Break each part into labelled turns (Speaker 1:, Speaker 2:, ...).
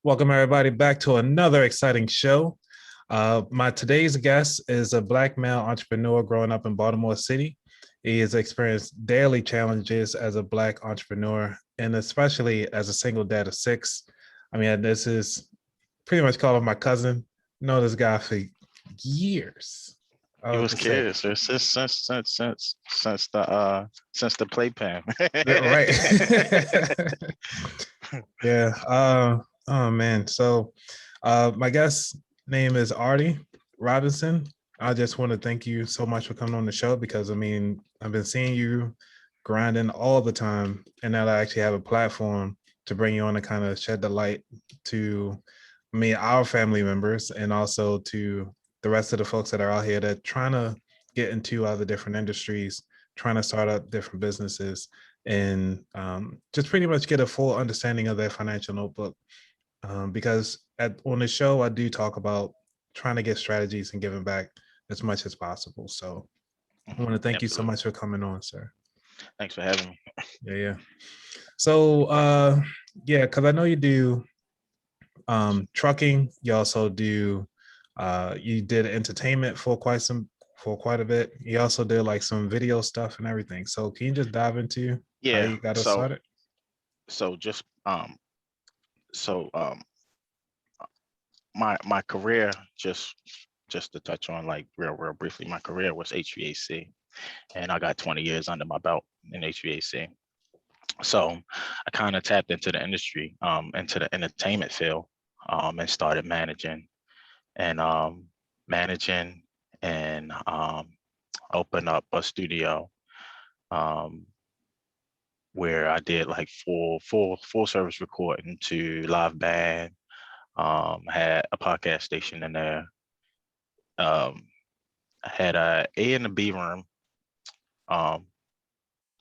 Speaker 1: Welcome everybody back to another exciting show. My today's guest is a Black male entrepreneur growing up in Baltimore City. He has experienced daily challenges as a Black entrepreneur, and especially as a single dad of six. I mean, this is pretty much called him my cousin. Know this guy for years.
Speaker 2: He was kids since the playpen.
Speaker 1: Right. Yeah. Oh man. So my guest name is Artie Robinson. I just want to thank you so much for coming on the show because I mean, I've been seeing you grinding all the time, and now I actually have a platform to bring you on to kind of shed the light to me, our family members, and also to the rest of the folks that are out here that trying to get into other different industries, trying to start up different businesses, and just pretty much get a full understanding of their financial notebook. Because on the show, I do talk about trying to get strategies and giving back as much as possible. So I want to thank you so much for coming on, sir.
Speaker 2: Thanks for having me.
Speaker 1: Yeah. So yeah, because I know you do trucking. You also do you did entertainment for quite a bit. You also did like some video stuff and everything. So can you just dive into how you got us started?
Speaker 2: My career, just to touch on like real briefly, my career was HVAC, and I got 20 years under my belt in HVAC. So I kind of tapped into the industry, into the entertainment field, and started managing and opened up a studio where I did like full service recording to live band. Had a podcast station in there. I had a A and a B room, that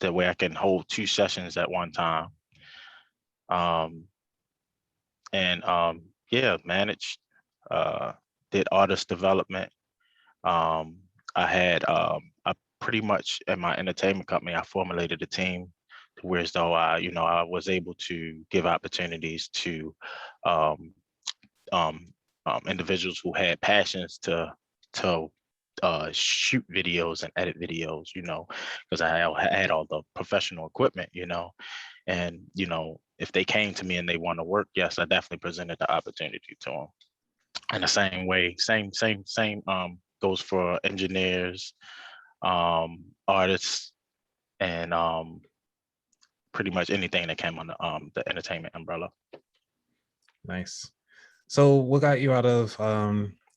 Speaker 2: way I can hold two sessions at one time. Managed, did artist development. I pretty much, in my entertainment company, I formulated a team to where as though I was able to give opportunities to individuals who had passions to shoot videos and edit videos, because I had all the professional equipment, and if they came to me and they want to work, yes, I definitely presented the opportunity to them. And the same way, same goes for engineers, artists, and pretty much anything that came under the entertainment umbrella.
Speaker 1: Nice. So what got you out of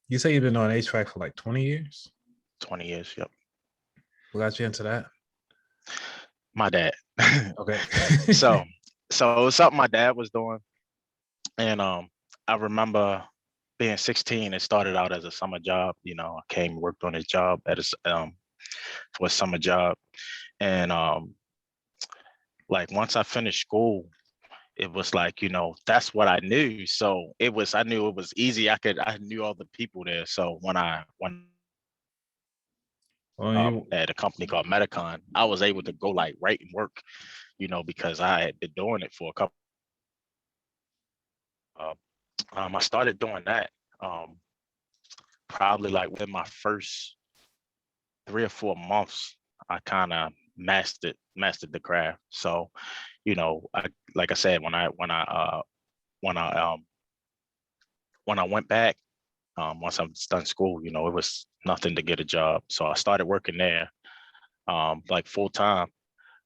Speaker 1: you say you've been on HVAC for like 20 years?
Speaker 2: 20 years, yep.
Speaker 1: What got you into that?
Speaker 2: My dad.
Speaker 1: Okay.
Speaker 2: So it was something my dad was doing. And I remember being 16, it started out as a summer job. I came and worked on his job for a summer job. And like once I finished school, it was like, that's what I knew. So I knew it was easy. I knew all the people there. So when at a company called Medicon, I was able to go like right and work, because I had been doing it for a couple. I started doing that probably like within my first 3 or 4 months. I kind of mastered the craft. So, like I said, when I went back, once I'm done school, it was nothing to get a job. So I started working there, like full time.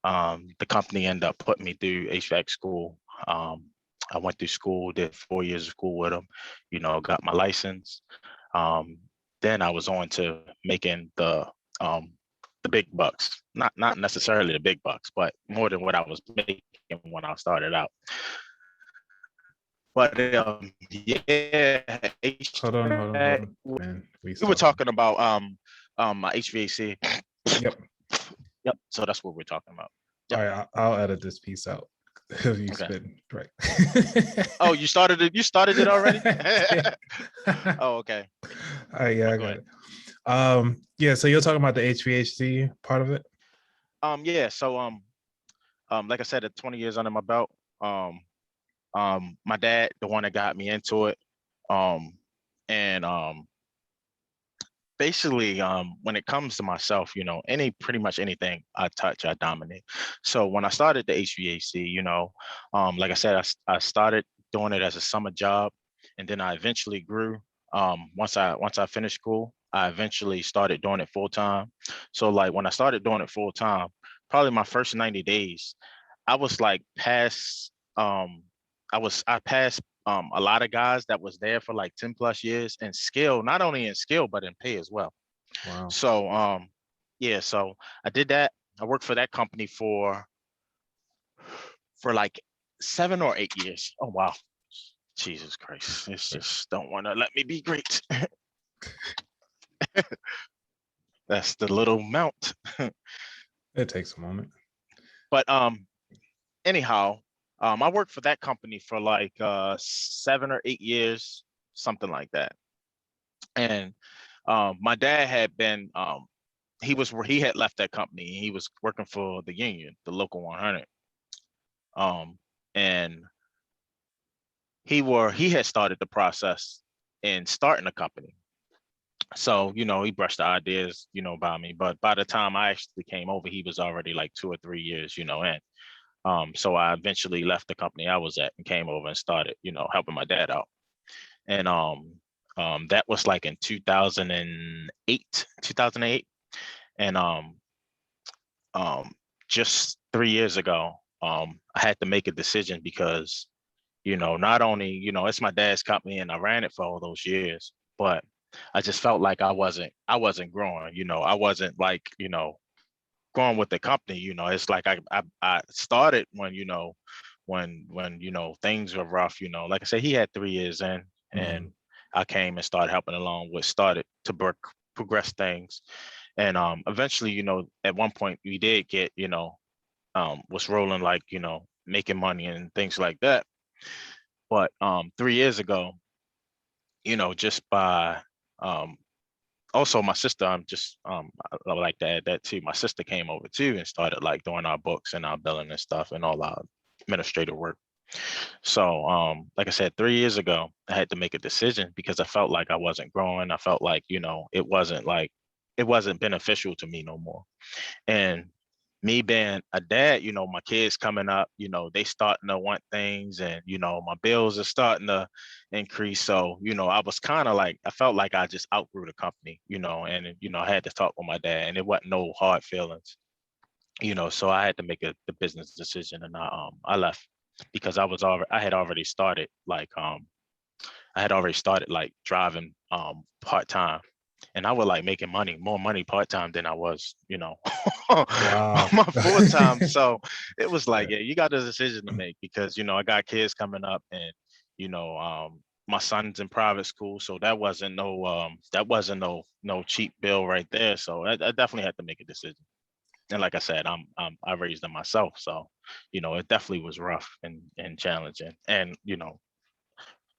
Speaker 2: The company ended up putting me through HVAC school. I went through school, did 4 years of school with them, got my license. Then I was on to making the big bucks, not necessarily the big bucks, but more than what I was making when I started out. But yeah,
Speaker 1: hold on.
Speaker 2: Man, we were talking about my HVAC. Yep. So that's what we're talking about.
Speaker 1: Yep. All right, I'll edit this piece out. You spit right.
Speaker 2: Oh, you started it. You started it already. Oh, okay.
Speaker 1: All right, yeah, I got it. Yeah. So you're talking about the HVAC part of it.
Speaker 2: Yeah. So like I said, at 20 years under my belt, My dad, the one that got me into it. And basically, when it comes to myself, pretty much anything I touch, I dominate. So when I started the HVAC, like I said, I started doing it as a summer job, and then I eventually grew. Once I finished school, I eventually started doing it full time. So like when I started doing it full time, probably my first 90 days, I was like past I passed a lot of guys that was there for like 10 plus years in skill, not only in skill, but in pay as well.
Speaker 1: Wow.
Speaker 2: So yeah, so I did that. I worked for that company for like 7 or 8 years. Oh wow. Jesus Christ. It's just don't want to let me be great. That's the little mount.
Speaker 1: It takes a moment.
Speaker 2: But anyhow, I worked for that company for like 7 or 8 years, something like that. And my dad had been he had left that company. He was working for the union, the local 100. And he had started the process in starting a company. So, he brushed the ideas, by me. But by the time I actually came over, he was already like 2 or 3 years, in. So I eventually left the company I was at and came over and started, helping my dad out. And that was like in 2008. And just 3 years ago, I had to make a decision because, not only, it's my dad's company and I ran it for all those years, but I just felt like I wasn't growing, I wasn't like, growing with the company. It's like I started when, when things were rough, like I said, he had 3 years in,
Speaker 1: Mhm.
Speaker 2: and I came and started helping along with started to progress things. And eventually, at one point we did get, was rolling, like, making money and things like that. But 3 years ago, just by also my sister, I would like to add that too. My sister came over too and started like doing our books and our billing and stuff and all our administrative work. So like I said, 3 years ago, I had to make a decision because I felt like I wasn't growing. I felt like, it wasn't beneficial to me no more. And me being a dad, my kids coming up, they starting to want things, and, my bills are starting to increase. So, I was kind of like, I felt like I just outgrew the company, and, I had to talk with my dad, and it wasn't no hard feelings, so I had to make the business decision, and I left because I had already started like driving part-time, and I was like making more money part-time than I was, on
Speaker 1: Wow.
Speaker 2: my full-time. So it was like,
Speaker 1: Yeah.
Speaker 2: yeah, you got a decision to make because, I got kids coming up, and, my son's in private school. So that wasn't no cheap bill right there. So I definitely had to make a decision. And like I said, I raised them myself. So, it definitely was rough and challenging and,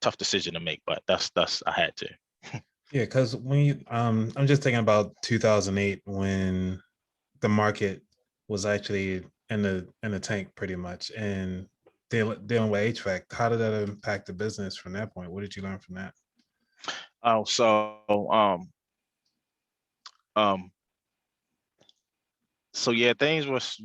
Speaker 2: tough decision to make, but that's I had to.
Speaker 1: Yeah, because when I'm just thinking about 2008 when the market was actually in the tank pretty much, and dealing with HVAC. How did that impact the business from that point? What did you learn from that?
Speaker 2: Oh, so um so yeah, things was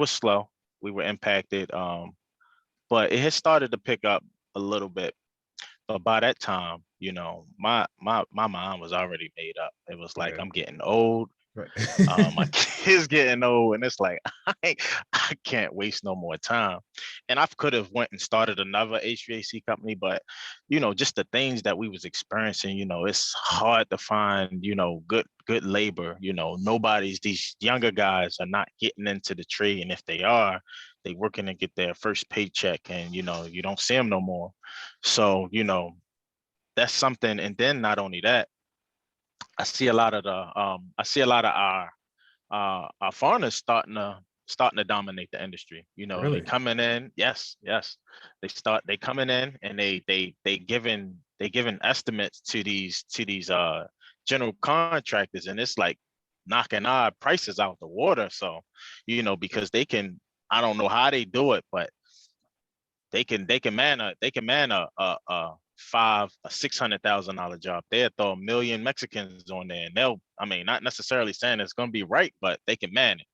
Speaker 2: slow. We were impacted, but it had started to pick up a little bit. But by that time, my mind was already made up. It was like,
Speaker 1: Yeah,
Speaker 2: I'm getting old.
Speaker 1: right.
Speaker 2: My kids getting old, and it's like I can't waste no more time. And I could have went and started another HVAC company, but just the things that we was experiencing, it's hard to find, good labor. These younger guys are not getting into the trade, and if they are, they working to get their first paycheck, and you don't see them no more. So that's something. And then not only that, I see a lot of our foreigners starting to dominate the industry. They
Speaker 1: Really?
Speaker 2: coming in. Yes, yes. They coming in, and they giving estimates to these general contractors, and it's like knocking our prices out the water. So, because they can, I don't know how they do it, but man a $600,000 job. They'll throw 1,000,000 Mexicans on there, and I mean, not necessarily saying it's going to be right, but they can man it.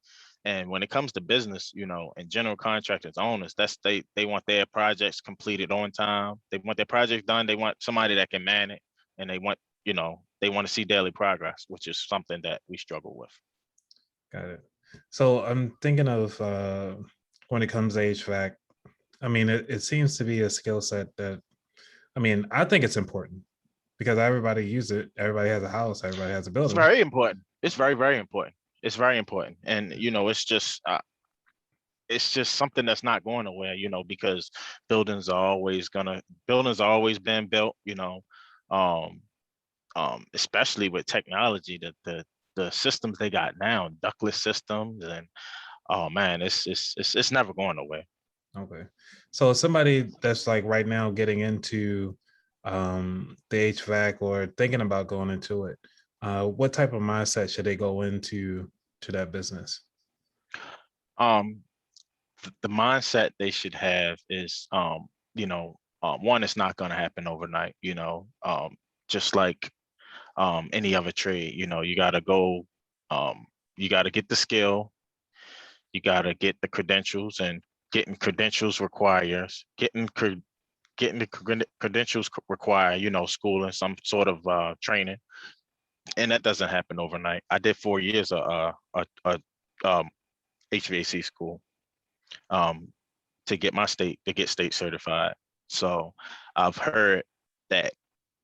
Speaker 2: And when it comes to business, and general contractors, owners, they want their projects completed on time. They want their projects done. They want somebody that can man it, and they want to see daily progress, which is something that we struggle with.
Speaker 1: Got it. So I'm thinking of when it comes to HVAC. I mean, it seems to be a skill set that, I mean, I think it's important because everybody uses it. Everybody has a house. Everybody has a
Speaker 2: It's
Speaker 1: building.
Speaker 2: very important. It's very, very important. It's very important. And, it's just something that's not going nowhere, because buildings are always been built, especially with technology, the systems they got now, ductless systems, and oh man, it's never going nowhere.
Speaker 1: Okay. So somebody that's like right now getting into the HVAC or thinking about going into it, what type of mindset should they go into that business?
Speaker 2: Um, the mindset they should have is, one, it's not going to happen overnight. Just like any other trade, you got to go, you got to get the skill, you got to get the credentials, and getting credentials requires school and some sort of training, and that doesn't happen overnight. I did 4 years of HVAC school to get state certified. So I've heard that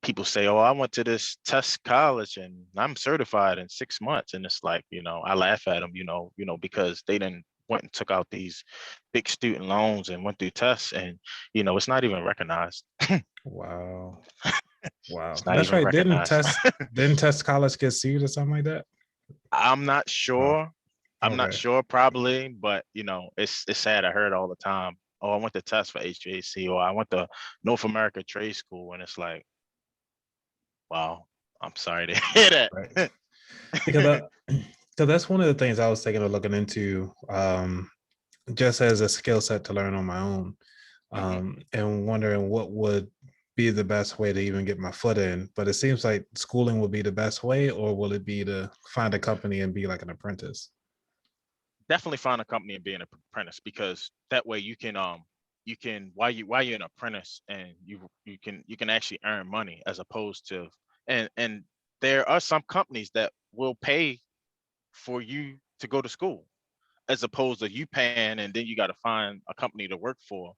Speaker 2: people say, "Oh, I went to this test college and I'm certified in 6 months," and it's like, I laugh at them, because they didn't went and took out these big student loans and went through tests, and it's not even recognized.
Speaker 1: Wow. Wow.
Speaker 2: It's not
Speaker 1: That's
Speaker 2: even
Speaker 1: right. Didn't
Speaker 2: recognized.
Speaker 1: test college get sued or something like that?
Speaker 2: I'm not
Speaker 1: Oh,
Speaker 2: sure. I'm not
Speaker 1: okay.
Speaker 2: sure, probably, but it's sad. I heard all the time. "Oh, I went to test for HVAC," or "I went to North America Trade School," and it's like, wow, I'm sorry to hear
Speaker 1: Right.
Speaker 2: that.
Speaker 1: Because that's one of the things I was thinking of looking into, just as a skill set to learn on my own,
Speaker 2: Mhm.
Speaker 1: and wondering what would be the best way to even get my foot in. But it seems like schooling will be the best way, or will it be to find a company and be like an apprentice?
Speaker 2: Definitely find a company and be an apprentice, because that way you can while you're an apprentice, and you can actually earn money, as opposed to, and there are some companies that will pay for you to go to school, as opposed to you paying and then you got to find a company to work for.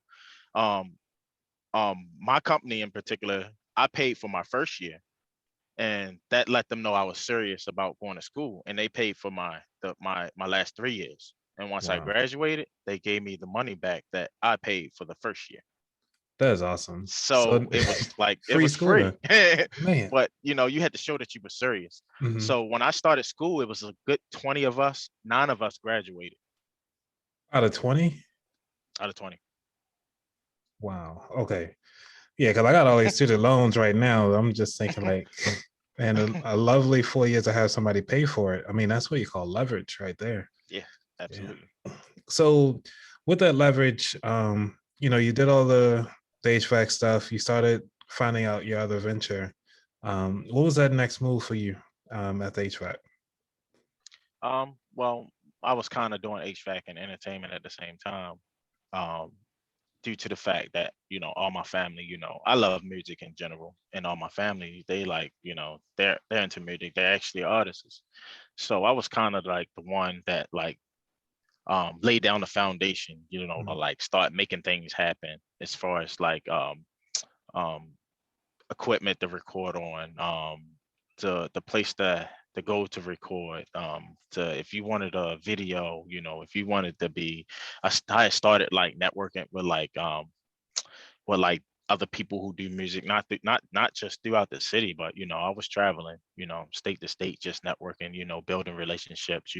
Speaker 2: Um, my company in particular, I paid for my first year, and that let them know I was serious about going to school, and they paid for my last 3 years. And once I
Speaker 1: Wow,
Speaker 2: graduated, they gave me the money back that I paid for the first year.
Speaker 1: that is awesome. So
Speaker 2: So it was like it
Speaker 1: free
Speaker 2: was free.
Speaker 1: schooling, man.
Speaker 2: But you had to show that you were serious.
Speaker 1: Mhm.
Speaker 2: So when I started school, it was a good 20 of us, 9 of us graduated
Speaker 1: Out of 20?
Speaker 2: out of 20.
Speaker 1: Wow. Okay. Yeah, because I got all these student loans right now. I'm just thinking like, and a lovely 4 years to have somebody pay for it. I mean, that's what you call leverage right there.
Speaker 2: Yeah,
Speaker 1: Yeah.
Speaker 2: absolutely.
Speaker 1: So with that leverage, you did all the HVAC stuff. You started finding out your other venture. What was that next move for you at the HVAC?
Speaker 2: Well, I was kind of doing HVAC and entertainment at the same time. Um, Due to the fact that all my family, I love music in general, and all my family, they like, they're into music, they're actually artists. So I was kind of like the one that like laid down the foundation, to
Speaker 1: Mhm.
Speaker 2: like start making things happen, as far as like um equipment to record on, the place to go to record, to if you wanted a video, if you wanted to be, I had started like networking with like other people who do music, not just throughout the city, but I was traveling, state to state, just networking, building relationships,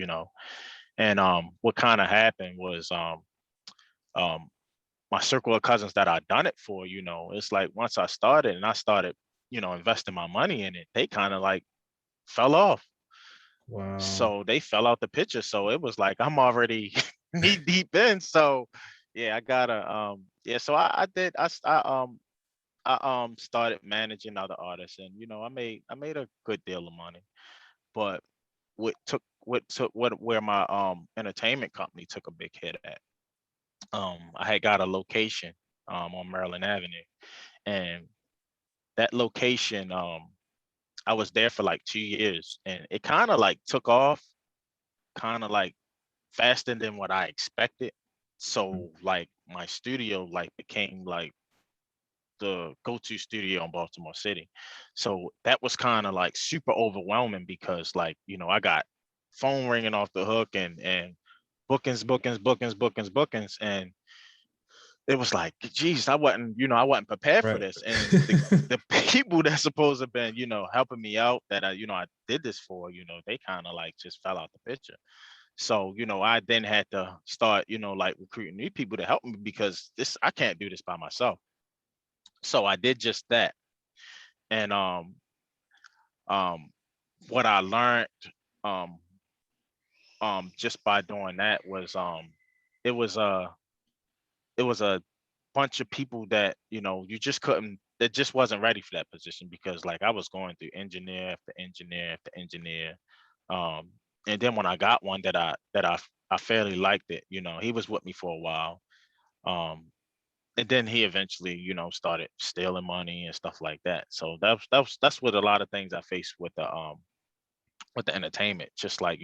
Speaker 2: and what kind of happened was, um my circle of cousins that I done it for, it's like once I started and I started, investing my money in it, they kind of like fell off.
Speaker 1: Wow.
Speaker 2: So they fell out the picture. So it was like I'm already knee deep in. So yeah, I gotta yeah. So I did. I started managing other artists, and I made a good deal of money. But what where my entertainment company took a big hit at. I had got a location on Maryland Avenue, and that location I was there for like 2 years, and it kind of like took off, kind of like faster than what I expected. So like my studio like became like the go-to studio in Baltimore City. So that was kind of like super overwhelming because like, I got phone ringing off the hook and bookings. And it was like, geez, I wasn't prepared for
Speaker 1: Right.
Speaker 2: this. And the people that's supposed to have been, helping me out that I did this for, they kind of like just fell out the picture. So, I then had to start, like recruiting new people to help me because I can't do this by myself. So I did just that. And um what I learned um just by doing that was it was it was a bunch of people that you just couldn't that just wasn't ready for that position because like I was going through engineer after engineer after engineer. um and then when I got one that I fairly liked it, he was with me for a while. um and then he eventually started stealing money and stuff like that. So that's what a lot of things I faced with the entertainment. Just like,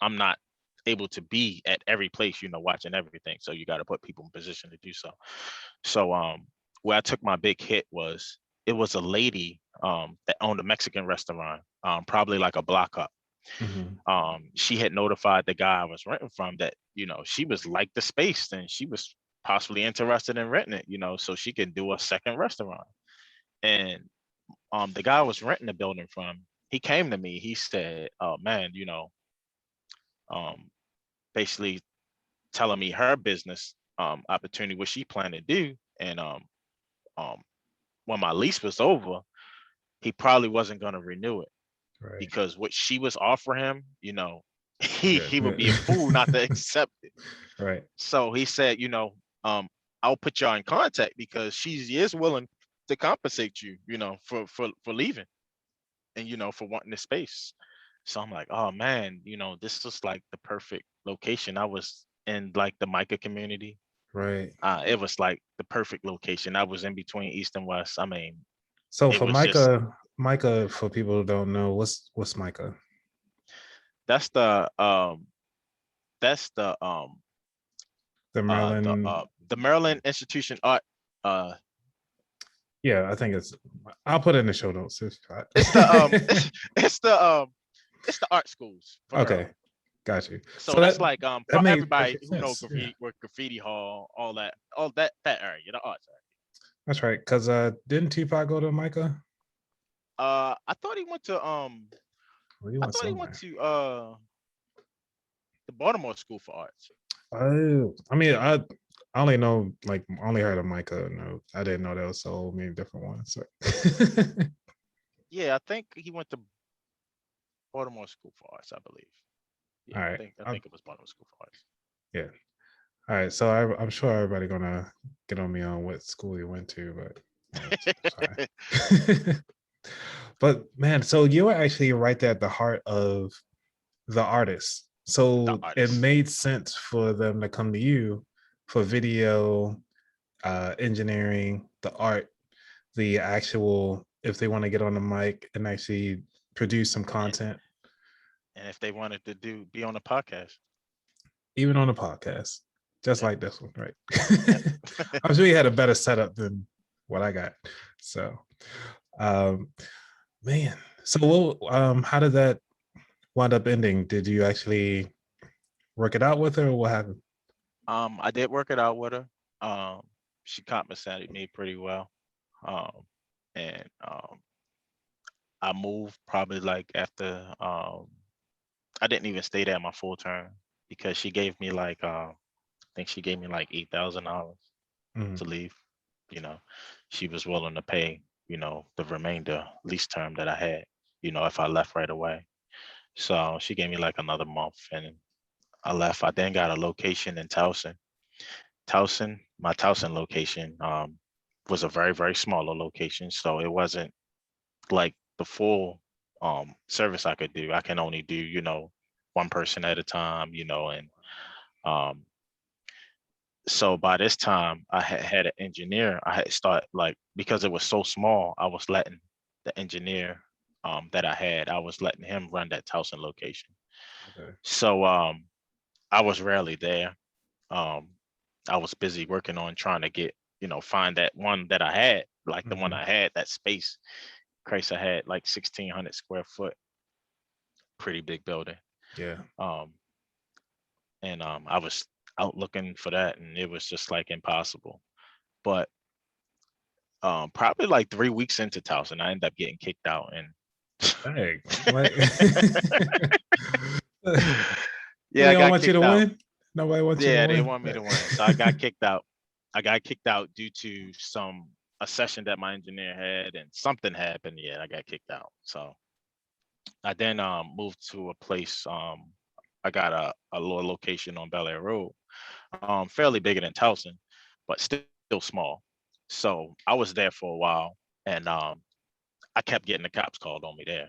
Speaker 2: I'm not able to be at every place, watching everything. So you got to put people in position to do so. So where I took my big hit was it was a lady that owned a Mexican restaurant, probably like a block up.
Speaker 1: Mhm.
Speaker 2: She had notified the guy I was renting from that, she was like the space and she was possibly interested in renting it, so she can do a second restaurant. And the guy I was renting the building from, he came to me, he said, "Oh man, um, basically telling me her business opportunity, what she planned to do. And um, when my lease was over, he probably wasn't going to renew it
Speaker 1: Right.
Speaker 2: because what she was offering him,
Speaker 1: Yeah.
Speaker 2: he would be a fool not to
Speaker 1: Yeah.
Speaker 2: accept it.
Speaker 1: Right.
Speaker 2: So he said, um, I'll put y'all in contact because she is willing to compensate you, for leaving and for wanting the space. So I'm like, oh man, this is like the perfect location. I was in like the Micah community.
Speaker 1: Right.
Speaker 2: It was like the perfect location. I was in between East and West. I mean,
Speaker 1: So
Speaker 2: it
Speaker 1: for
Speaker 2: was just
Speaker 1: Micah, for people who don't know, what's Micah?
Speaker 2: that's the um that's
Speaker 1: The Maryland.
Speaker 2: the Maryland Institution Art. uh
Speaker 1: Yeah, I think I'll put it in the show notes.
Speaker 2: it's the it's the it's the art schools for
Speaker 1: Okay,
Speaker 2: Maryland.
Speaker 1: got you.
Speaker 2: So
Speaker 1: So
Speaker 2: that's like
Speaker 1: that made
Speaker 2: everybody
Speaker 1: perfect
Speaker 2: who know
Speaker 1: sense. Yeah,
Speaker 2: graffiti, with graffiti hall, all that area, the arts area.
Speaker 1: that's right. Because didn't Tupac go to Micah?
Speaker 2: I thought he went to
Speaker 1: Well, he
Speaker 2: I
Speaker 1: went
Speaker 2: thought he went
Speaker 1: somewhere.
Speaker 2: to the Baltimore School for Arts.
Speaker 1: Oh, I mean, I only know like I only heard of Micah. No, I didn't know there was so many different ones. So.
Speaker 2: Yeah, I think he went to Baltimore School for Arts, I believe.
Speaker 1: All
Speaker 2: Yeah, I
Speaker 1: right.
Speaker 2: think I
Speaker 1: I'm,
Speaker 2: think it was Baltimore School for Arts.
Speaker 1: yeah. All right. So I'm sure everybody gonna get on me on what school you went to, but it's fine. But man, so you were actually right there at the heart of the artist.
Speaker 2: The
Speaker 1: So it
Speaker 2: artist.
Speaker 1: made sense for them to come to you for video, engineering, the art, the actual, if they want to get on the mic and actually produce some
Speaker 2: And,
Speaker 1: content,
Speaker 2: and if they wanted to be on a podcast.
Speaker 1: even on a podcast, just
Speaker 2: Yep.
Speaker 1: like this one, right?
Speaker 2: Yep.
Speaker 1: I'm sure you had a better setup than what I got. So, um, man, so how did that wind up ending? Did you actually work it out with her, or what happened?
Speaker 2: I did work it out with her. She compensated me pretty well. Um, and I moved probably like after I didn't even stay there my full term because she gave me like I think she gave me like $8,000
Speaker 1: Mhm.
Speaker 2: to leave. You know, she was willing to pay, the remainder lease term that I had, if I left right away. So she gave me like another month and I left. I then got a location in Towson My Towson location was a very, very smaller location. So it wasn't like the full service I could do. I can only do, one person at a time, and um so by this time I had an engineer. I had started, like, because it was so small, I was letting the engineer that I was letting him run that Towson location.
Speaker 1: Okay.
Speaker 2: So I was rarely there. Um I was busy working on trying to get, find that one that I had, like the one
Speaker 1: Mhm.
Speaker 2: I had, that space. Christ, I had like 1,600 square foot, pretty big building.
Speaker 1: Yeah.
Speaker 2: Um, and I was out looking for that, and it was just like impossible. But probably like 3 weeks into Towson, I ended up getting kicked out, and
Speaker 1: Dang. Like
Speaker 2: yeah,
Speaker 1: they
Speaker 2: I
Speaker 1: don't
Speaker 2: got
Speaker 1: want you to
Speaker 2: kicked out.
Speaker 1: win. Nobody wants you to
Speaker 2: Yeah, they
Speaker 1: win.
Speaker 2: want me to win, so I got kicked out. I got kicked out due to a session that my engineer had, and something happened. Yeah, I got kicked out. So I then moved to a place. I got a little location on Bel Air Road, fairly bigger than Towson, but still small. So I was there for a while, and I kept getting the cops called on me there.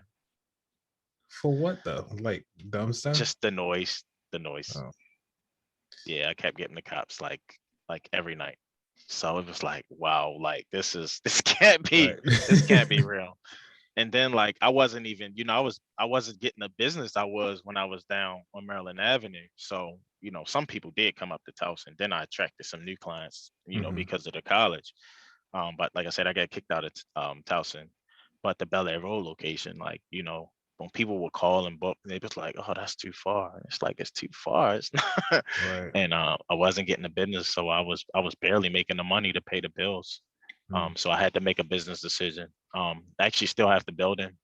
Speaker 1: For what though? Like dumb stuff?
Speaker 2: Just the noise, the noise.
Speaker 1: Oh,
Speaker 2: Yeah, I kept getting the cops like every night. So it was like, wow, like this can't be
Speaker 1: right.
Speaker 2: this can't be real. And then, like, I wasn't even, I wasn't getting the business I was when I was down on Maryland Avenue. So, some people did come up to Towson. Then I attracted some new clients,
Speaker 1: Mhm.
Speaker 2: because of the college. But like I said, I got kicked out of Towson. But the Bel Air Road location, like, when people would call and book, they was like, "Oh, that's too far." It's like, it's too far. It's not.
Speaker 1: Right.
Speaker 2: And I wasn't getting the business, so I was barely making the money to pay the bills.
Speaker 1: Mm.
Speaker 2: So I had to make a business decision. I actually still have the building,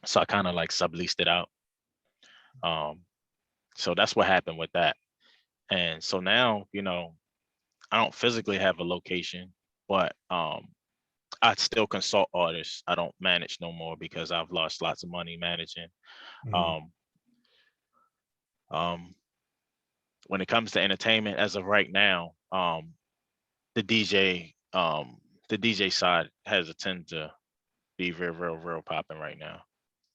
Speaker 2: so I kind of like subleased it out. Um, so that's what happened with that. And so now, I don't physically have a location, but I still consult artists. I don't manage no more because I've lost lots of money managing.
Speaker 1: Mhm.
Speaker 2: Um, um, when it comes to entertainment, as of right now, the DJ, the DJ side has a tend to be real, real, real popping right now.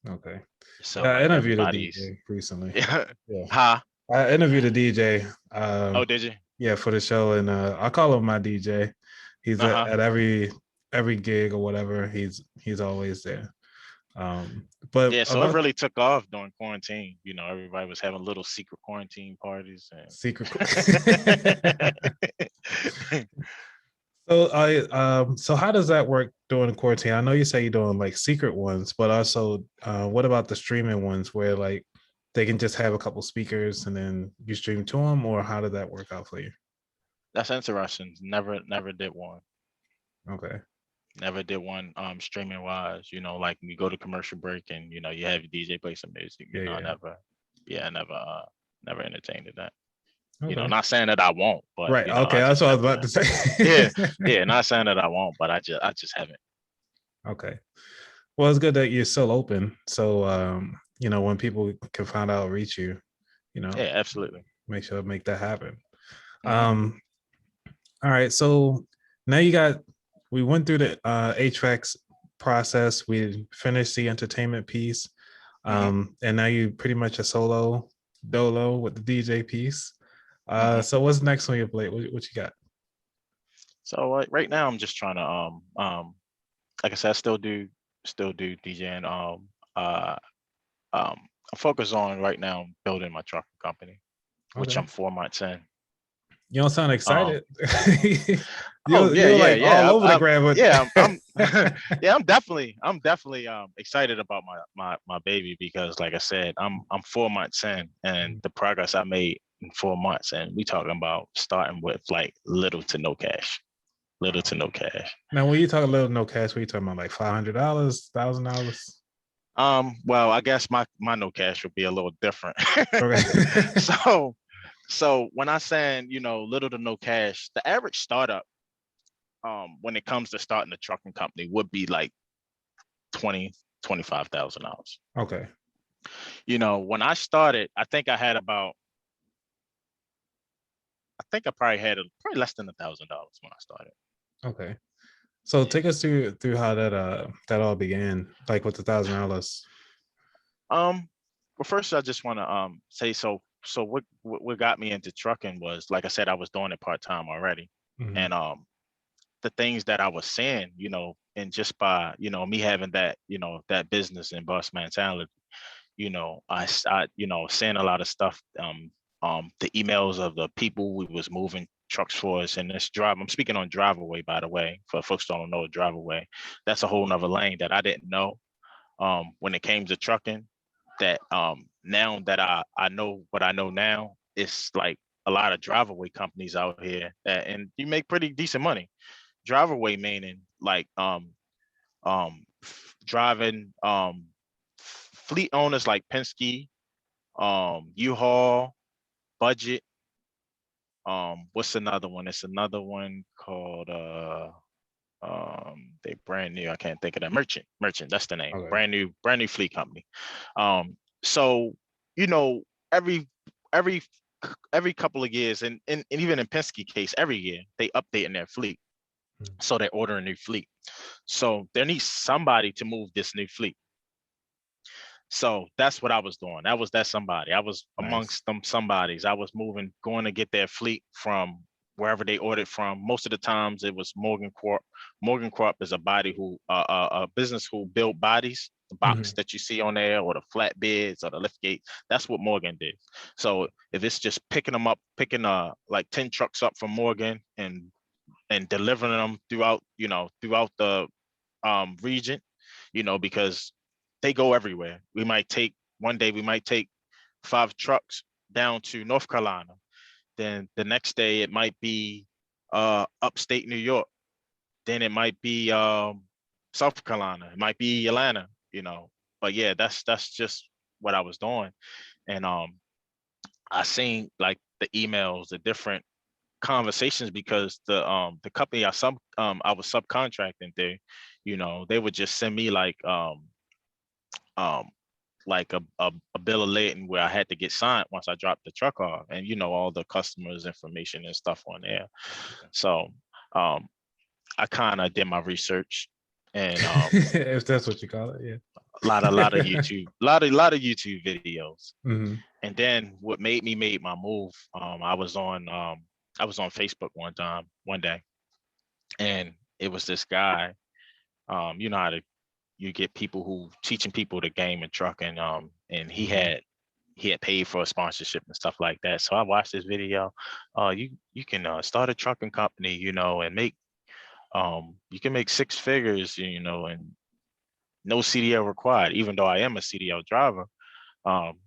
Speaker 1: Okay.
Speaker 2: So
Speaker 1: Yeah, I
Speaker 2: like
Speaker 1: interviewed a
Speaker 2: everybody's,
Speaker 1: DJ recently.
Speaker 2: yeah,
Speaker 1: Yeah.
Speaker 2: huh?
Speaker 1: I interviewed a DJ.
Speaker 2: Oh, did you?
Speaker 1: Yeah, for the show, and I call him my DJ. He's
Speaker 2: Uh-huh.
Speaker 1: at every gig or whatever. He's always there. But
Speaker 2: Yeah, so it
Speaker 1: about
Speaker 2: really took off during quarantine. Everybody was having little secret quarantine parties
Speaker 1: secret.
Speaker 2: and
Speaker 1: So how does that work during quarantine? I know you say you're doing like secret ones, but also what about the streaming ones where like they can just have a couple speakers and then you stream to them, or how did that work out for you?
Speaker 2: that's interesting. Never did one.
Speaker 1: Okay.
Speaker 2: Never did one streaming wise, like you go to commercial break and you have your DJ play some music.
Speaker 1: Yeah,
Speaker 2: I
Speaker 1: yeah.
Speaker 2: never, yeah, never entertained that.
Speaker 1: Okay.
Speaker 2: Not saying that I won't, but
Speaker 1: Right. Okay.
Speaker 2: I
Speaker 1: That's
Speaker 2: just
Speaker 1: what I was
Speaker 2: never.
Speaker 1: about to
Speaker 2: Yeah,
Speaker 1: say.
Speaker 2: yeah, not saying that I won't, but I just haven't.
Speaker 1: Okay. Well, it's good that you're still open. So when people can find out, reach you, you know,
Speaker 2: Yeah, absolutely.
Speaker 1: make sure to make that happen.
Speaker 2: Hmm.
Speaker 1: Um, all right. So now we went through the HVAC process. We finished the entertainment piece.
Speaker 2: Hmm.
Speaker 1: And now you pretty much a solo dolo with the DJ piece.
Speaker 2: Hmm.
Speaker 1: So what's next on your plate? What you got?
Speaker 2: So right now I'm just trying to like I said, I still do DJing. Uh I focus on right now building my trucking company, which
Speaker 1: Okay.
Speaker 2: I'm 4 months in.
Speaker 1: You don't sound
Speaker 2: Um,
Speaker 1: excited.
Speaker 2: oh yeah,
Speaker 1: you're
Speaker 2: yeah,
Speaker 1: like all
Speaker 2: yeah.
Speaker 1: over the ground with
Speaker 2: Yeah, yeah, I'm definitely excited about my baby because, like I said, I'm 4 months in, and the progress I made in 4 months, and we talking about starting with like little
Speaker 1: Wow.
Speaker 2: to no cash.
Speaker 1: Now, when you talk a little no cash, what are you talking about? Like $500, $1,000?
Speaker 2: Well, I guess my no cash would be a little different.
Speaker 1: Okay.
Speaker 2: so when I saying little to no cash, the average startup when it comes to starting a trucking company would be like 20, $25,000.
Speaker 1: Okay.
Speaker 2: When I started, I think I had about think I probably had probably less than $1,000 when I started.
Speaker 1: Okay. So
Speaker 2: Yeah.
Speaker 1: take us through how that all began, like with $1,000.
Speaker 2: Well, first I just want to say so what got me into trucking was, like I said, I was doing it part-time already.
Speaker 1: Mhm.
Speaker 2: And the things that I was saying, and just by, me having that, that business and boss mentality, saying a lot of stuff, the emails of the people we was moving trucks for us and this drive. I'm speaking on drive-away, by the way, for folks who don't know drive-away. That's a whole nother lane that I didn't know when it came to trucking, that now that I know what I know now, it's like a lot of drive-away companies out here and you make pretty decent money. Drive-away meaning like driving fleet owners like Penske, U-Haul, Budget. What's another one? It's another one called they brand new. I can't think of that. Merchant. That's the name.
Speaker 1: Okay.
Speaker 2: Brand new fleet company. So you know, every every every couple of years, and even in Penske case, every year they updating their fleet.
Speaker 1: Mhm.
Speaker 2: So they're ordering a new fleet. So there needs somebody to move this new fleet. So that's what I was doing. That somebody. I was
Speaker 1: Nice.
Speaker 2: amongst them somebodies. I was moving, going to get their fleet from wherever they ordered from. Most of the times it was Morgan Corp. Morgan Corp is a body who a business who build bodies, the box
Speaker 1: Mhm.
Speaker 2: that you see on there, or the flatbeds or the lift gate. That's what Morgan did. So if it's just picking them up, picking like 10 trucks up from Morgan and delivering them throughout the region, because they go everywhere. One day we might take 5 trucks down to North Carolina. Then the next day it might be upstate New York. Then it might be South Carolina. It might be Atlanta. But yeah, that's just what I was doing. And I seen like the emails, the different conversations, because the company I was subcontracting there, they would just send me um like a bill of lading where I had to get signed once I dropped the truck off, and all the customers information and stuff on there. So um I kind of did my research, and
Speaker 1: If that's what you call it, yeah.
Speaker 2: a lot of YouTube, a lot of YouTube videos.
Speaker 1: Mhm.
Speaker 2: And then what made my move, I was on Facebook one day, and it was this guy. You know how to you get people who teaching people the game and trucking, and
Speaker 1: Mhm.
Speaker 2: he had paid for a sponsorship and stuff like that. So I watched this video. You can start a trucking company, and make you can make 6 figures, and no CDL required. Even though I am a CDL driver, um,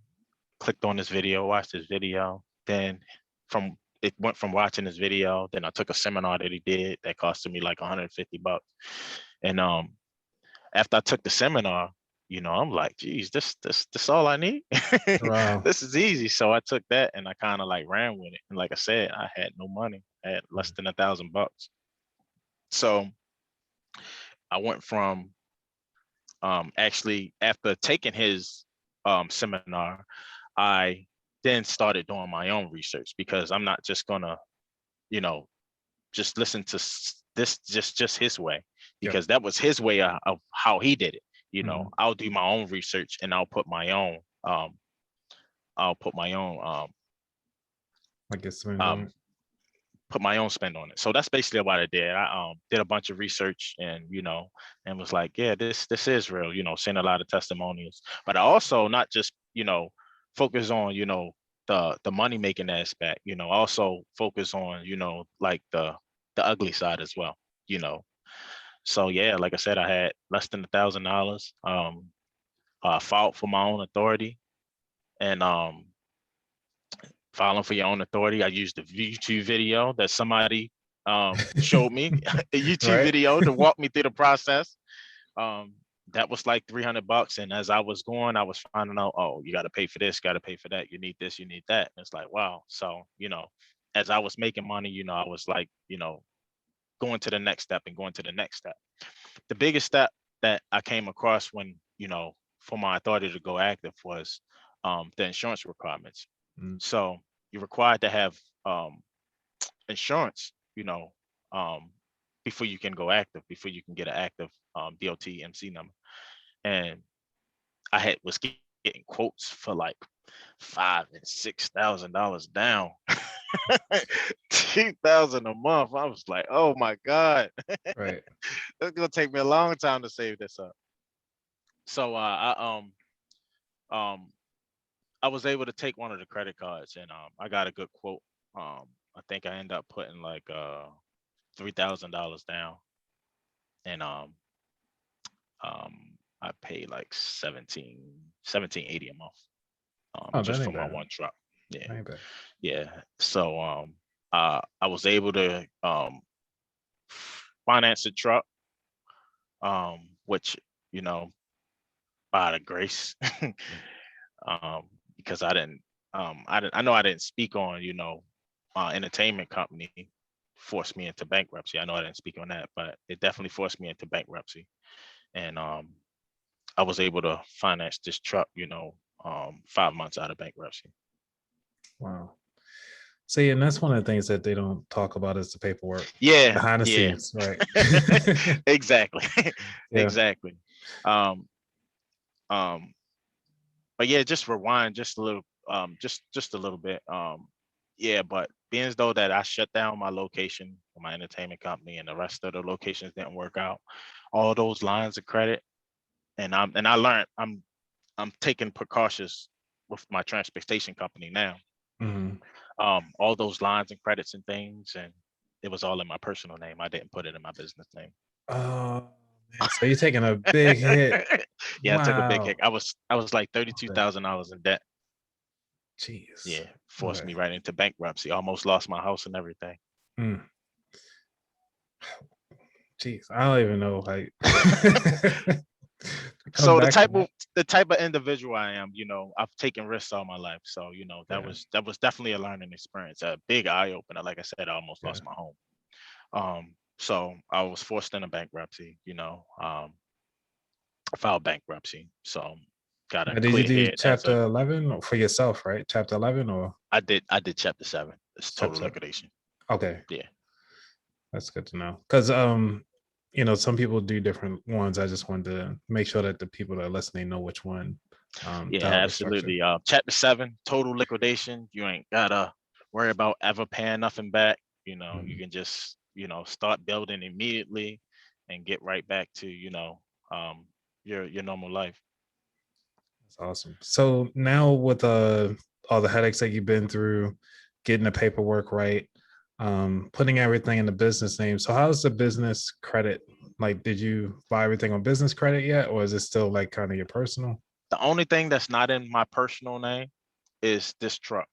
Speaker 2: clicked on this video, watched this video. Then from it went from watching this video, then I took a seminar that he did that costed me like $150. And after I took the seminar, I'm like, geez, this all I need.
Speaker 1: Wow.
Speaker 2: This is easy. So I took that and I kind of like ran with it. And like I said, I had no money. I had less
Speaker 1: Mhm.
Speaker 2: than $1,000. So I went from actually, after taking his seminar, I then started doing my own research, because I'm not just gonna, you know, just listen to this just his way,
Speaker 1: Yep.
Speaker 2: because that was his way of how he did it.
Speaker 1: Mhm.
Speaker 2: I'll do my own research and um I'll
Speaker 1: Like it's spend on
Speaker 2: um
Speaker 1: it.
Speaker 2: put my own spin on it. So that's basically what I did. I did a bunch of research, and was like, yeah, this is real, seeing a lot of testimonials. But I also not just, focus on, the money making aspect, also focus on, like the ugly side as well, you know. So yeah, like I said, I had less than $1,000. I filed for my own authority, and filing for your own authority. I used a YouTube video that somebody showed me, a YouTube
Speaker 1: Right?
Speaker 2: video to walk me through the process. Um, that was like $300. And as I was going, I was finding out, oh, you got to pay for this, got to pay for that. You need this, you need that. And it's like, wow. So, as I was making money, I was like, going to the next step and going to the next step. The biggest step that I came across when, for my authority to go active was the insurance requirements.
Speaker 1: Mm.
Speaker 2: So you're required to have um, insurance, before you can go active, before you can get an active DOT MC number. And I was getting quotes for like $5,000 and $6,000 down, 2,000 a month. I was like, oh my God,
Speaker 1: Right.
Speaker 2: it's gonna take me a long time to save this up. So I was able to take one of the credit cards, and I got a good quote. I think I ended up putting like $3,000 down, and I paid like 1780 a month,
Speaker 1: Oh,
Speaker 2: just
Speaker 1: that
Speaker 2: for
Speaker 1: ain't
Speaker 2: my
Speaker 1: bad.
Speaker 2: one truck. Yeah,
Speaker 1: That ain't bad.
Speaker 2: yeah. So I was able to finance a truck, which, by the grace, because I know I didn't speak on, entertainment company forced me into bankruptcy. I know I didn't speak on that, but it definitely forced me into bankruptcy. And I was able to finance this truck, 5 months out of bankruptcy.
Speaker 1: Wow. See, and that's one of the things that they don't talk about is the paperwork
Speaker 2: Yeah,
Speaker 1: behind the
Speaker 2: yeah.
Speaker 1: scenes, right?
Speaker 2: Exactly.
Speaker 1: Yeah.
Speaker 2: Exactly. Um, um, but yeah, just rewind just a little, just a little bit. Yeah, but being as though that I shut down my location for my entertainment company and the rest of the locations didn't work out, all those lines of credit, and I learned I'm taking precautions with my transportation company now.
Speaker 1: Mhm.
Speaker 2: All those lines and credits and things, and it was all in my personal name. I didn't put it in my business name.
Speaker 1: Oh man, so you're taking a big hit.
Speaker 2: Yeah, I took a big
Speaker 1: Wow.
Speaker 2: hit. I was like
Speaker 1: Okay.
Speaker 2: $32,000 in debt.
Speaker 1: Jeez.
Speaker 2: Yeah, forced
Speaker 1: Okay.
Speaker 2: me right into bankruptcy. Almost lost my house and everything.
Speaker 1: Mm. Jeez, I don't even know. Like, to come
Speaker 2: So
Speaker 1: back from that.
Speaker 2: the type of individual I am, I've taken risks all my life. So, that
Speaker 1: Yeah.
Speaker 2: was definitely a learning experience, a big eye opener. Like I said, I almost
Speaker 1: Yeah.
Speaker 2: lost my home. So I was forced into bankruptcy, I filed bankruptcy. So got a
Speaker 1: Now, did you
Speaker 2: clear
Speaker 1: do
Speaker 2: head as of
Speaker 1: chapter 11 for yourself, right? Chapter 11 or
Speaker 2: I did chapter 7. It's
Speaker 1: chapter
Speaker 2: total
Speaker 1: 7?
Speaker 2: liquidation.
Speaker 1: Okay.
Speaker 2: Yeah.
Speaker 1: That's good to know. Because some people do different ones. I just wanted to make sure that the people that are listening know which one to
Speaker 2: Yeah,
Speaker 1: help the structure.
Speaker 2: absolutely. Chapter 7, total liquidation. You ain't gotta worry about ever paying nothing back. You
Speaker 1: Mhm.
Speaker 2: can just, start building immediately and get right back to, your normal life.
Speaker 1: That's awesome. So now with all the headaches that you've been through, getting the paperwork right, putting everything in the business name. So how's the business credit? Like, did you buy everything on business credit yet, or is it still like kind of your personal?
Speaker 2: The only thing that's not in my personal name is this truck.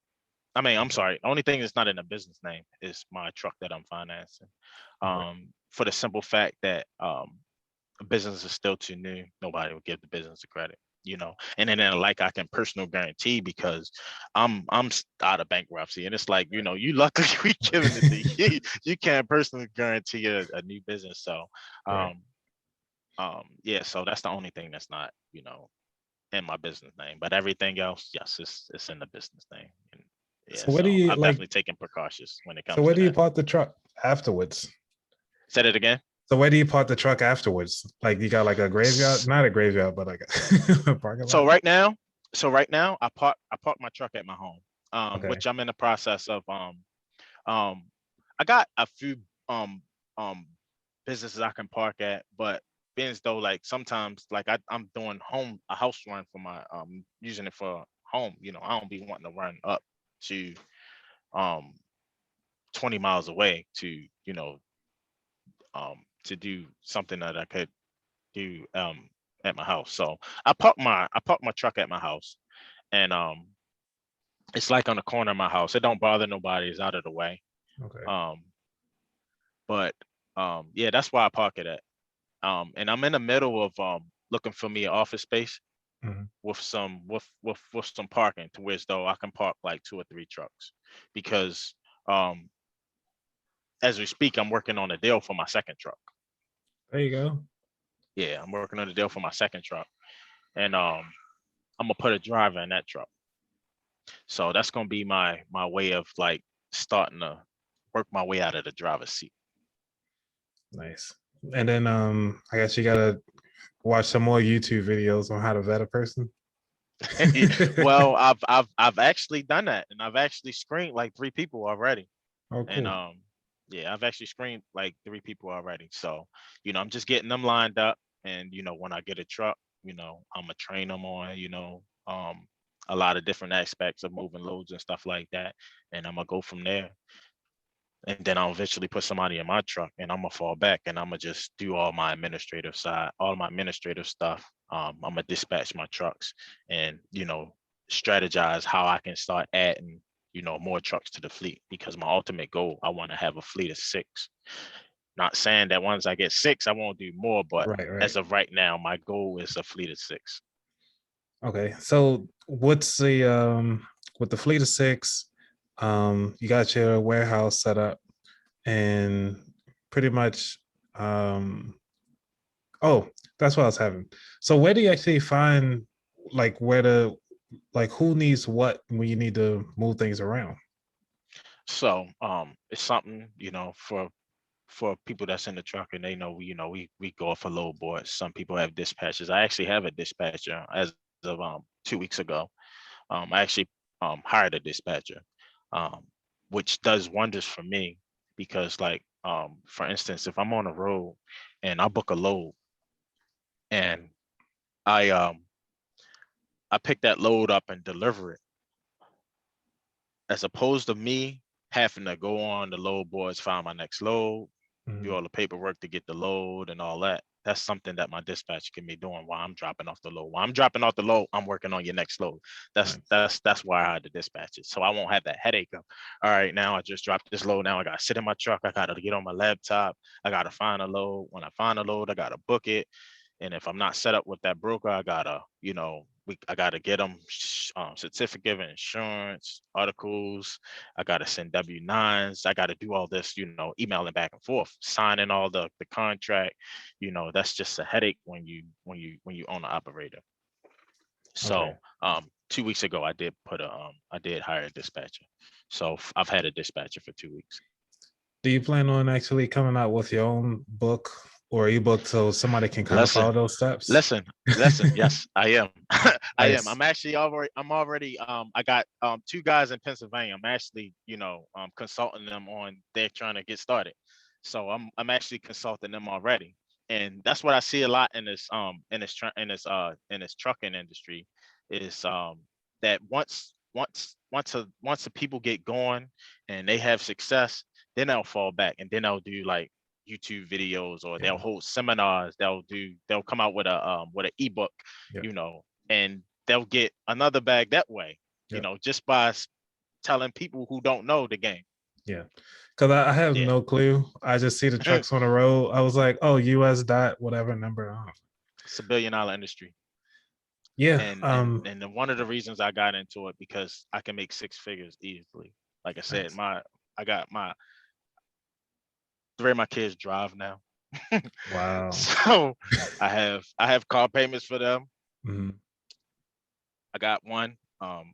Speaker 2: I mean, I'm
Speaker 1: Okay.
Speaker 2: sorry. The only thing that's not in a business name is my truck that I'm financing.
Speaker 1: Okay.
Speaker 2: For the simple fact that business is still too new. Nobody will give the business the credit. And then like I can personal guarantee because I'm out of bankruptcy, and it's like you luckily we giving it to you. You can't personally guarantee a new business. So
Speaker 1: Right.
Speaker 2: um yeah, so that's the only thing that's not in my business name, but everything else, yes, it's in the business name. And yeah,
Speaker 1: So where do
Speaker 2: so
Speaker 1: you
Speaker 2: I'm
Speaker 1: like?
Speaker 2: definitely taking precautions when it
Speaker 1: So
Speaker 2: comes
Speaker 1: where
Speaker 2: to
Speaker 1: do you
Speaker 2: that.
Speaker 1: park the truck afterwards?
Speaker 2: Said it again.
Speaker 1: So where do you park the truck afterwards? Like you got like a graveyard, not a graveyard, but like a parking
Speaker 2: So
Speaker 1: lot.
Speaker 2: right now, I park my truck at my home,
Speaker 1: Okay.
Speaker 2: which I'm in the process of I got a few um um businesses I can park at, but being as though like sometimes like I'm doing a house run for my using it for home, I don't be wanting to run up to um 20 miles away to do something that I could do at my house. So I park my truck at my house, and it's like on the corner of my house. It don't bother nobody. It's out of the way.
Speaker 1: Okay.
Speaker 2: Um, but yeah, that's why I park it at. And I'm in the middle of looking for me an office space
Speaker 1: Mhm.
Speaker 2: with some parking to where as though I can park like 2 or 3 trucks, because um as we speak, I'm working on a deal for my second truck.
Speaker 1: There you go.
Speaker 2: Yeah, I'm working on a deal for my second truck, and I'm gonna put a driver in that truck. So that's gonna be my way of like starting to work my way out of the driver's seat.
Speaker 1: Nice. And then I guess you gotta watch some more YouTube videos on how to vet a person.
Speaker 2: Well, I've actually done that, and I've actually screened like 3 people already.
Speaker 1: Oh,
Speaker 2: And
Speaker 1: cool.
Speaker 2: yeah, I've actually screened like 3 people already. So, I'm just getting them lined up. And when I get a truck, I'm gonna train them on, a lot of different aspects of moving loads and stuff like that. And I'm gonna go from there. And then I'll eventually put somebody in my truck, and I'm gonna fall back, and I'm gonna just do all my administrative side, all my administrative stuff. I'm gonna dispatch my trucks and, strategize how I can start adding, more trucks to the fleet, because my ultimate goal, I want to have a fleet of 6. Not saying that once I get 6, I won't do more, but
Speaker 1: Right, right.
Speaker 2: as of right now, my goal is a fleet of 6.
Speaker 1: Okay. So what's the with the fleet of 6, you got your warehouse set up and pretty much oh, that's what I was having. So where do you actually find like where to like who needs what when you need to move things around?
Speaker 2: So it's something, for people that's in the truck, and they know we go off a load board. Some people have dispatchers. I actually have a dispatcher as of 2 weeks ago. I actually hired a dispatcher, um, which does wonders for me, because like for instance, if I'm on a road and I book a load, and I pick that load up and deliver it, as opposed to me having to go on the load boards, find my next load, do
Speaker 1: Mhm.
Speaker 2: all the paperwork to get the load and all that. That's something that my dispatcher can be doing while I'm dropping off the load. While I'm dropping off the load, I'm working on your next load. That's
Speaker 1: Nice.
Speaker 2: that's that's why I had to dispatch it. So I won't have that headache of, all right, now I just dropped this load. Now I gotta sit in my truck. I gotta get on my laptop. I gotta find a load. When I find a load, I gotta book it. And if I'm not set up with that broker, I gotta, I gotta get them certificate of insurance, articles. I gotta send W-9s. I gotta do all this, emailing back and forth, signing all the contract. That's just a headache when you own an operator.
Speaker 1: Okay.
Speaker 2: So 2 weeks ago, I did hire a dispatcher. So I've had a dispatcher for 2 weeks.
Speaker 1: Do you plan on actually coming out with your own book or ebook so somebody can kind of
Speaker 2: Listen,
Speaker 1: follow those steps?
Speaker 2: listen. Yes, I am. I am.
Speaker 1: Nice.
Speaker 2: I got 2 guys in Pennsylvania. I'm actually, consulting them on they're trying to get started. So I'm actually consulting them already. And that's what I see a lot in this trucking industry is that once the people get going and they have success, then they'll fall back, and then they'll do like YouTube videos, or they'll
Speaker 1: Yeah.
Speaker 2: hold seminars. They'll come out with an ebook,
Speaker 1: Yeah.
Speaker 2: and they'll get another bag that way,
Speaker 1: Yeah.
Speaker 2: just by telling people who don't know the game.
Speaker 1: Yeah. Because I have
Speaker 2: Yeah.
Speaker 1: no clue. I just see the trucks on the road. I was like, oh, US dot whatever number. Oh.
Speaker 2: It's a $1 billion industry.
Speaker 1: Yeah.
Speaker 2: And then one of the reasons I got into it, because I can make 6 figures easily. Like I said,
Speaker 1: Nice.
Speaker 2: I got 3 of my kids drive now.
Speaker 1: Wow.
Speaker 2: So I have car payments for them.
Speaker 1: Mhm.
Speaker 2: I got one. I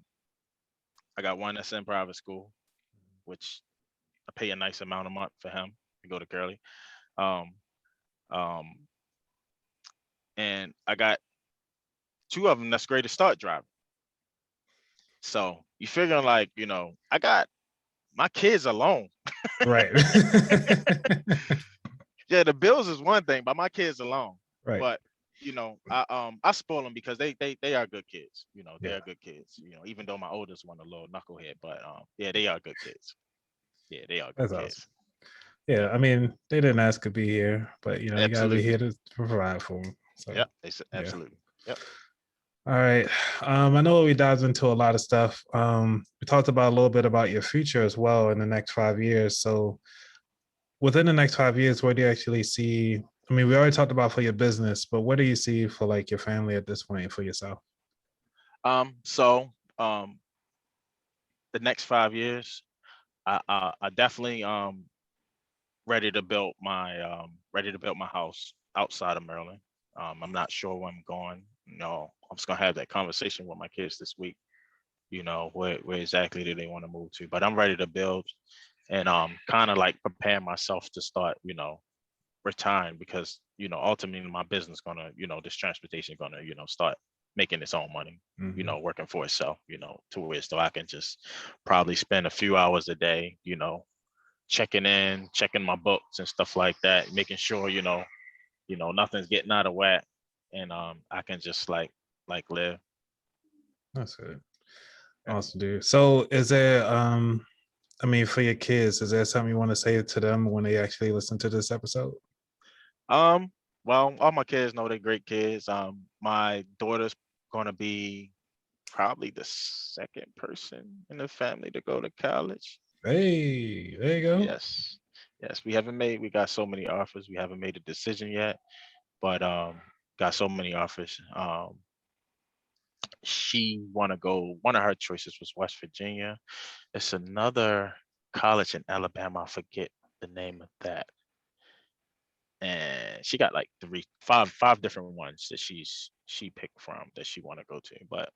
Speaker 2: got one that's in private school, which I pay a nice amount a month for him to go to Curly. Um, um, and I got 2 of them that's great to start driving. So you figuring like, I got my kids alone.
Speaker 1: Right.
Speaker 2: Yeah, the bills is one thing, but my kids alone.
Speaker 1: Right.
Speaker 2: But I spoil them because they are good kids. They
Speaker 1: Yeah.
Speaker 2: are good kids. Even though my oldest one a little knucklehead, but yeah, they are good kids. Yeah, they are good
Speaker 1: That's awesome.
Speaker 2: kids.
Speaker 1: Yeah.
Speaker 2: Yep,
Speaker 1: I mean, they didn't ask to be here, but you gotta be here
Speaker 2: absolutely.
Speaker 1: to provide for them. So
Speaker 2: Yep, they said
Speaker 1: yeah.
Speaker 2: absolutely. Yep.
Speaker 1: All right. I know we dived into a lot of stuff. We talked about a little bit about your future as well in the next 5 years. So within the next 5 years, where do you actually see? I mean, we already talked about for your business, but what do you see for like your family at this point, for yourself?
Speaker 2: So the next 5 years, I definitely ready to build my house outside of Maryland. I'm not sure where I'm going. I'm just gonna have that conversation with my kids this week. Where exactly do they want to move to? But I'm ready to build. and kind of like prepare myself to start, retiring, because ultimately my business gonna, this transportation gonna, start making its own money,
Speaker 1: Mhm.
Speaker 2: working for itself, to where so I can just probably spend a few hours a day, checking my books and stuff like that, making sure, nothing's getting out of whack, and I can just live.
Speaker 1: That's good.
Speaker 2: Yeah.
Speaker 1: Awesome, dude. So is there I mean, for your kids, is there something you want to say to them when they actually listen to this episode?
Speaker 2: Um, well, all my kids know they're great kids. My daughter's gonna be probably the second person in the family to go to college.
Speaker 1: Hey, there you go.
Speaker 2: Yes. Yes, we got so many offers. We haven't made a decision yet, but got so many offers. She wanna go, one of her choices was West Virginia. It's another college in Alabama. I forget the name of that. And she got like five different ones that she picked from that she want to go to. But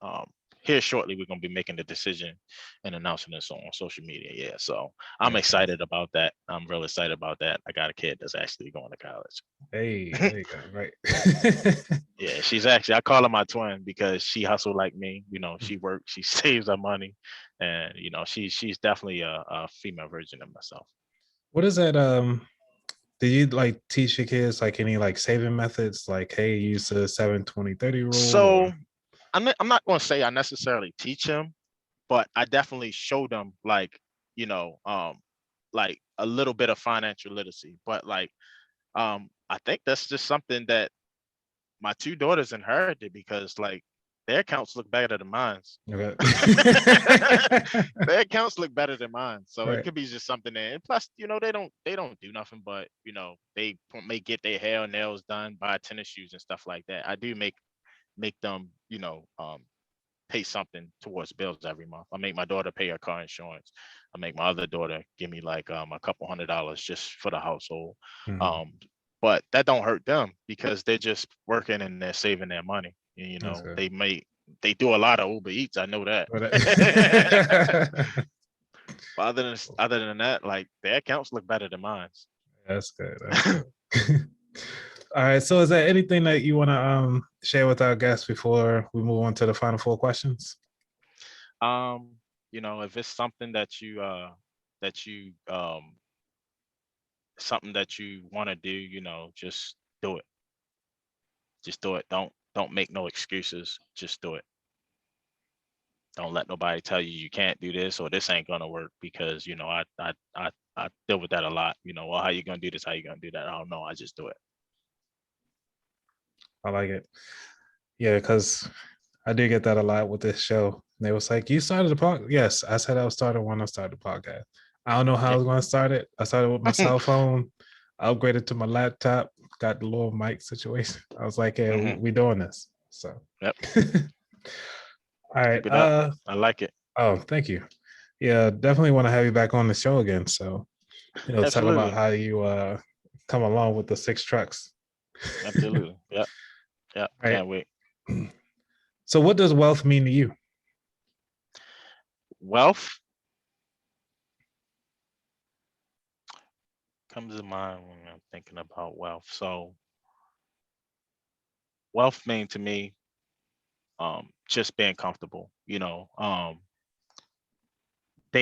Speaker 2: here shortly we're gonna be making the decision and announcing this on social media. Yeah, so I'm
Speaker 1: Nice, nice.
Speaker 2: excited about that. I'm real excited about that. I got a kid that's actually going to
Speaker 1: Hey,
Speaker 2: college.
Speaker 1: there you go. Right.
Speaker 2: Yeah, she's actually, I call her my twin because she hustled like me. She works, she saves her money, and she's definitely a female version of myself.
Speaker 1: What is that? Did you like teach your kids like any like saving methods? Like, hey, use the 7-20-30 rule or
Speaker 2: So I'm not going to say I necessarily teach him, but I definitely show them like a little bit of financial literacy. But I think that's just something that my two daughters inherited, because their accounts look better than mine.
Speaker 1: okay.
Speaker 2: Their accounts look better than mine, so it
Speaker 1: Right.
Speaker 2: could be just something there. And plus, they don't do nothing, but they may get their hair and nails done, buy tennis shoes and stuff like that. I do make them pay something towards bills every month. I make my daughter pay her car insurance. I make my other daughter give me like a couple $100 just for the household.
Speaker 1: Mhm.
Speaker 2: Um, but that don't hurt them because they're just working and they're saving their money. And,
Speaker 1: That's good.
Speaker 2: they do a lot of Uber Eats. I know that.
Speaker 1: But,
Speaker 2: But other than that, like their accounts look better than mine.
Speaker 1: that's good. That's good. All right. So is there anything that you want to share with our guests before we move on to the final four questions?
Speaker 2: Um, if it's something that you something that you want to do, just do it. Just do it. Don't make no excuses. Just do it. Don't let nobody tell you you can't do this or this ain't gonna work, because I deal with that a lot. Well, how you gonna do this? How you gonna do that? I don't know. I just do it.
Speaker 1: I like it. Yeah, because I do get that a lot with this show. They was like, "You started the podcast." Yes, I said I was started when I started the podcast. I don't know how I was going to start it. I started with my
Speaker 2: Yeah.
Speaker 1: cell phone. I upgraded to my laptop. Got the little mic situation. I was like, "Yeah,
Speaker 2: Hmm.
Speaker 1: we doing this." So,
Speaker 2: Yep.
Speaker 1: all right.
Speaker 2: Keep it up. I like it.
Speaker 1: Oh, thank you. Yeah, definitely want to have you back on the show again. So, talk about
Speaker 2: Absolutely.
Speaker 1: how you come along with the 6 trucks.
Speaker 2: Absolutely. Yep. Yep.
Speaker 1: All right.
Speaker 2: Can't wait.
Speaker 1: So, what does wealth mean to you?
Speaker 2: Wealth comes to mind when I'm thinking about wealth. So wealth mean to me, just being comfortable, day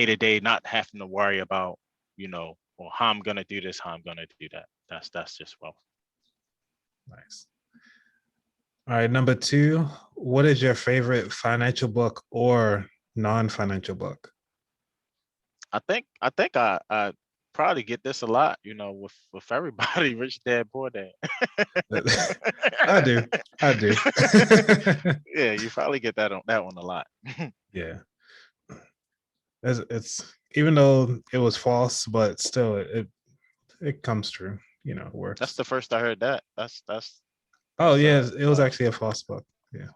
Speaker 2: to day, not having to worry about, well, how I'm gonna do this, how I'm gonna do that. That's just wealth.
Speaker 1: Nice. All right, number 2, what is your favorite financial book or non-financial book?
Speaker 2: I think I probably get this a lot, with everybody, rich dad, poor dad.
Speaker 1: I do. I do.
Speaker 2: Yeah, you probably get that one a lot.
Speaker 1: Yeah. It's even though it was false, but still it comes true. It
Speaker 2: That's
Speaker 1: works.
Speaker 2: the first I heard that.
Speaker 1: Oh
Speaker 2: That's
Speaker 1: yeah, it was actually a false book. Yeah.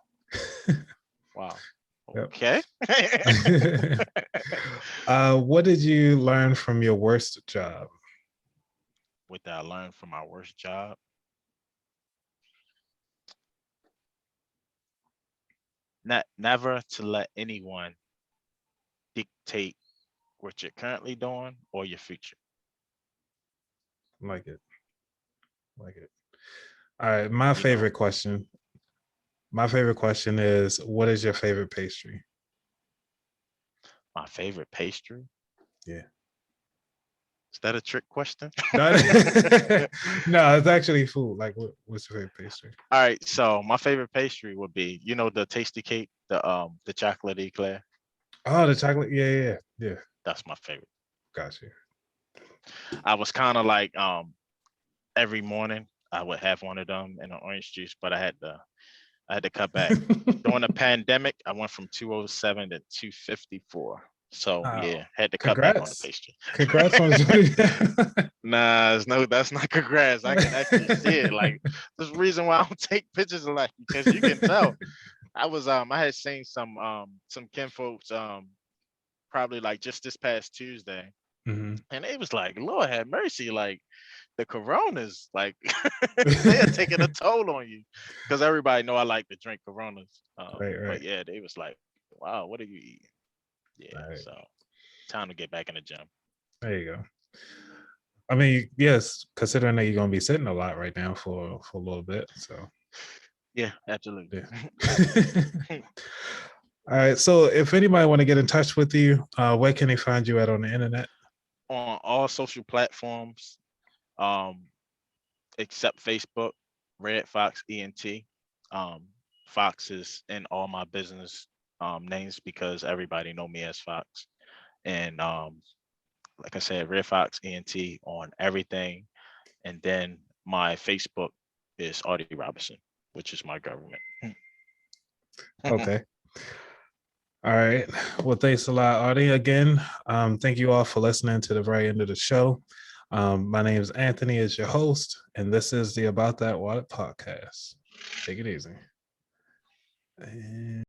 Speaker 2: wow.
Speaker 1: Yep.
Speaker 2: Okay.
Speaker 1: What did you learn from your worst job?
Speaker 2: What did I learn from my worst job? Never to let anyone dictate what you're currently doing or your future.
Speaker 1: Like it. Like it. All right. My
Speaker 2: You know,
Speaker 1: favorite question. My favorite question is, what is your favorite pastry?
Speaker 2: my favorite pastry.
Speaker 1: Yeah.
Speaker 2: Is that a trick question?
Speaker 1: No, no, it's actually food. Like, what's your favorite pastry?
Speaker 2: All right, so my favorite pastry would be, the tasty cake, the chocolate eclair.
Speaker 1: Oh, the chocolate. Yeah, yeah, yeah.
Speaker 2: That's my favorite.
Speaker 1: Got you.
Speaker 2: I was kind of like every morning I would have one of them in an orange juice, but I had to cut back. During the pandemic, I went from 207 to 254. So
Speaker 1: Wow.
Speaker 2: yeah, had to cut back on the
Speaker 1: Congrats.
Speaker 2: pastry.
Speaker 1: Congrats on the
Speaker 2: Nah, no, that's not congrats. I can actually see it. Like, there's a reason why I don't take pictures of, like, because you can tell. I had seen some kinfolks probably like just this past Tuesday,
Speaker 1: Mhm.
Speaker 2: and it was like, Lord have mercy, like the coronas, like they are taking a toll on you. Because everybody know I like to drink coronas.
Speaker 1: Right,
Speaker 2: But
Speaker 1: right.
Speaker 2: yeah, they was like, wow, what are you eating? Yeah,
Speaker 1: Right.
Speaker 2: so time to get back in the gym.
Speaker 1: There you go. I mean, yes, considering that you're gonna be sitting a lot right now for a little bit. So
Speaker 2: Yeah, absolutely.
Speaker 1: yeah. All right. So if anybody want to get in touch with you, where can they find you at on the internet?
Speaker 2: On all social platforms, um, except Facebook, Red Fox ENT. Um, Fox is in all my business names because everybody know me as Fox. And like I said, Red Fox ENT on everything. And then my Facebook is Artie Robinson, which is my government.
Speaker 1: Okay. All right. Well, thanks a lot, Artie. Again, thank you all for listening to the very end of the show. My name is Anthony, as your host, and this is the About That Wallet podcast. Take it easy. And